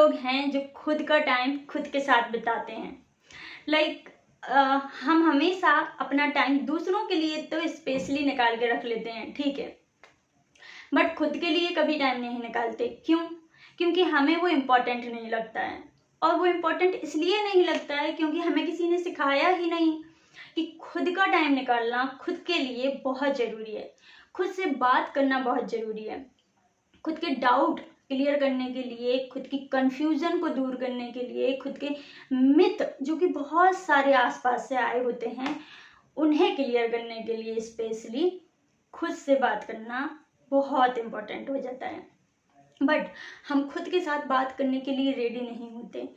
लोग हैं जो खुद का टाइम खुद के साथ बिताते हैं। हम हमेशा अपना टाइम दूसरों के लिए तो स्पेशली निकाल के रख लेते हैं, ठीक है, बट खुद के लिए कभी टाइम नहीं निकालते। क्यों? क्योंकि हमें वो इम्पोर्टेंट नहीं लगता है। और वो इम्पोर्टेंट इसलिए नहीं लगता है क्योंकि हमें किसी ने सिखाया ही नहीं कि खुद का टाइम निकालना खुद के लिए बहुत ज़रूरी है। खुद से बात करना बहुत ज़रूरी है। खुद के डाउट क्लियर करने के लिए, खुद की कंफ्यूजन को दूर करने के लिए, खुद के मिथ जो कि बहुत सारे आसपास से आए होते हैं उन्हें क्लियर करने के लिए स्पेशली खुद से बात करना बहुत इम्पोर्टेंट हो जाता है। बट हम खुद के साथ बात करने के लिए रेडी नहीं होते।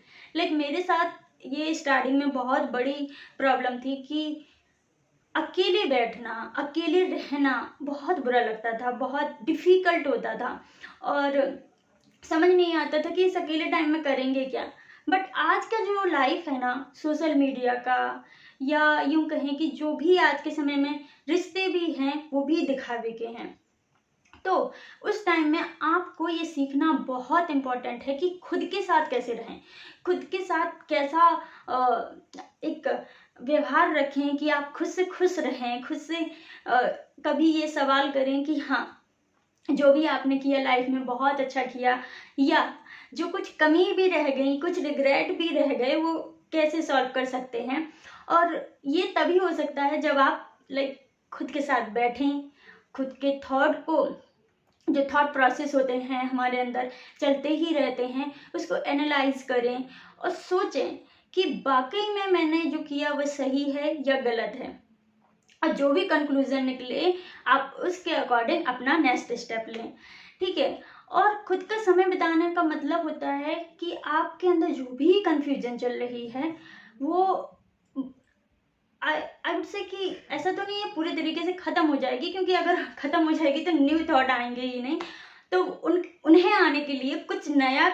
मेरे साथ ये स्टार्टिंग में बहुत बड़ी प्रॉब्लम थी कि अकेले बैठना, अकेले रहना बहुत बुरा लगता था, बहुत डिफ़िकल्ट होता था और समझ नहीं आता था कि इस अकेले टाइम में करेंगे क्या। बट आज का जो लाइफ है ना, सोशल मीडिया का, या यूँ कहें कि जो भी आज के समय में रिश्ते भी हैं वो भी दिखावे के हैं। तो उस टाइम में आपको ये सीखना बहुत इम्पोर्टेंट है कि खुद के साथ कैसे रहें, खुद के साथ कैसा एक व्यवहार रखें कि आप खुद से खुश रहें, खुद से कभी ये सवाल करें कि हाँ, जो भी आपने किया लाइफ में बहुत अच्छा किया, या जो कुछ कमी भी रह गई, कुछ रिग्रेट भी रह गए, वो कैसे सॉल्व कर सकते हैं। और ये तभी हो सकता है जब आप खुद के साथ बैठें, खुद के थॉट को, जो थॉट प्रोसेस होते हैं हमारे अंदर चलते ही रहते हैं, उसको एनालाइज करें और सोचें कि वाकई में मैंने जो किया वो सही है या गलत है। और जो भी कंक्लूजन निकले आप उसके अकॉर्डिंग अपना नेक्स्ट स्टेप लें, ठीक है। और खुद का समय बिताने का मतलब होता है कि आपके अंदर जो भी कंफ्यूजन चल रही है वो आई वुड से कि ऐसा तो नहीं है पूरे तरीके से ख़त्म हो जाएगी, क्योंकि अगर ख़त्म हो जाएगी तो न्यू थॉट आएंगे ही नहीं। तो उन्हें आने के लिए कुछ नया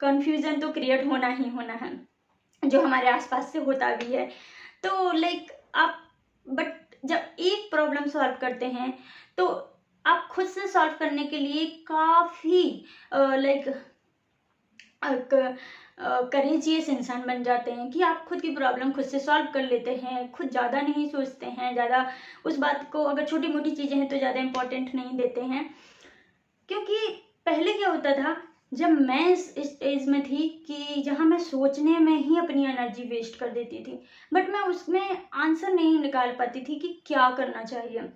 कंफ्यूजन तो क्रिएट होना ही होना है, जो हमारे आसपास से होता भी है। तो आप बट जब एक प्रॉब्लम सॉल्व करते हैं तो आप खुद से सॉल्व करने के लिए काफ़ी करेजियस इंसान बन जाते हैं कि आप खुद की प्रॉब्लम खुद से सॉल्व कर लेते हैं, खुद ज़्यादा नहीं सोचते हैं, ज़्यादा उस बात को, अगर छोटी मोटी चीज़ें हैं तो ज़्यादा इम्पोर्टेंट नहीं देते हैं। क्योंकि पहले क्या होता था, जब मैं इस स्टेज में थी कि जहाँ मैं सोचने में ही अपनी एनर्जी वेस्ट कर देती थी, बट मैं उसमें आंसर नहीं निकाल पाती थी कि क्या करना चाहिए।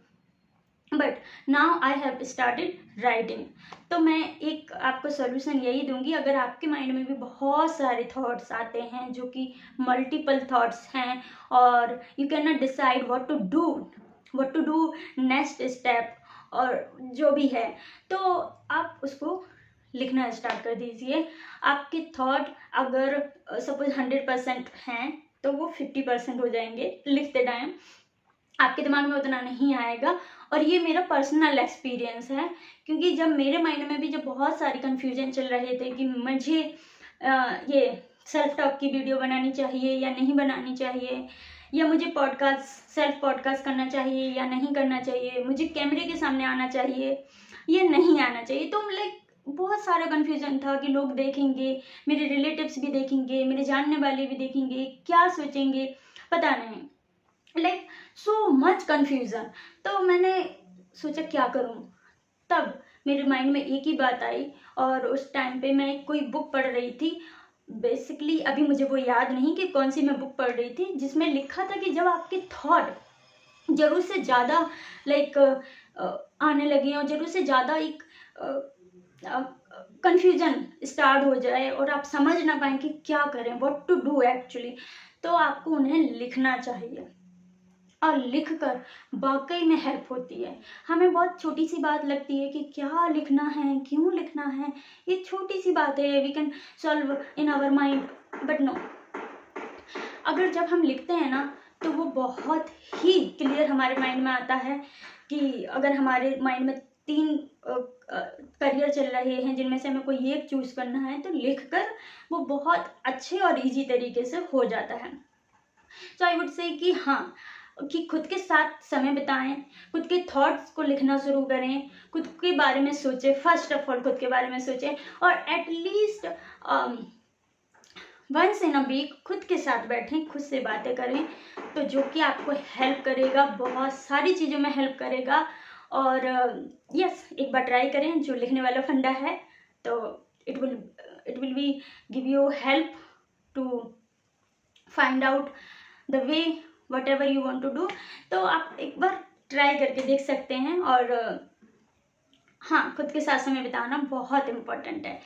But now I have started writing. तो मैं एक आपको सोल्यूशन यही दूंगी, अगर आपके माइंड में भी बहुत सारे थॉट्स आते हैं जो कि मल्टीपल थॉट्स हैं और you can not decide what to do next step और जो भी है, तो आप उसको लिखना स्टार्ट कर दीजिए। आपके थॉट अगर सपोज 100% हैं तो वो 50% हो जाएंगे लिखते टाइम, आपके दिमाग में उतना नहीं आएगा। और ये मेरा पर्सनल एक्सपीरियंस है, क्योंकि जब मेरे माइंड में भी जब बहुत सारी कन्फ्यूजन चल रहे थे कि मुझे ये सेल्फ टॉक की वीडियो बनानी चाहिए या नहीं बनानी चाहिए, या मुझे सेल्फ पॉडकास्ट करना चाहिए या नहीं करना चाहिए, मुझे कैमरे के सामने आना चाहिए या नहीं आना चाहिए, तो बहुत सारा कन्फ्यूजन था कि लोग देखेंगे, मेरे रिलेटिव्स भी देखेंगे, मेरे जानने वाले भी देखेंगे, क्या सोचेंगे पता नहीं, सो मच कन्फ्यूज़न। तो मैंने सोचा क्या करूं, तब मेरे माइंड में एक ही बात आई, और उस टाइम पे मैं कोई बुक पढ़ रही थी। बेसिकली अभी मुझे वो याद नहीं कि कौन सी मैं बुक पढ़ रही थी, जिसमें लिखा था कि जब आपके थॉट जरूर से ज़्यादा आने लगे और जरूर से ज़्यादा एक कन्फ्यूजन स्टार्ट हो जाए और आप समझ ना पाएँ कि क्या करें, व्हाट टू डू एक्चुअली, तो आपको उन्हें लिखना चाहिए। और लिखकर वाकई में हेल्प होती है। हमें बहुत छोटी सी बात लगती है कि क्या लिखना है, क्यों लिखना है, ये छोटी सी बात है, we can solve in our mind, but no, अगर जब हम लिखते हैं ना तो वो बहुत ही क्लियर हमारे माइंड में आता है कि अगर हमारे माइंड में 3 करियर चल रहे हैं जिनमें से हमें कोई एक चूज़ करना है, तो लिखकर वो बहुत अच्छे और इजी तरीके से हो जाता है। सो आई वुड से कि हाँ, कि खुद के साथ समय बिताएं, खुद के थॉट्स को लिखना शुरू करें, खुद के बारे में सोचें, फर्स्ट ऑफ ऑल खुद के बारे में सोचें, और at least once in a week खुद के साथ बैठें, खुद से बातें करें, तो जो कि आपको हेल्प करेगा, बहुत सारी चीज़ों में हेल्प करेगा। और यस, एक बार ट्राई करें जो लिखने वाला फंडा है, तो it will be give you help to find out the way whatever you want to do. तो आप एक बार ट्राई करके देख सकते हैं। और हाँ, खुद के साथ समय बिताना बहुत इम्पोर्टेंट है।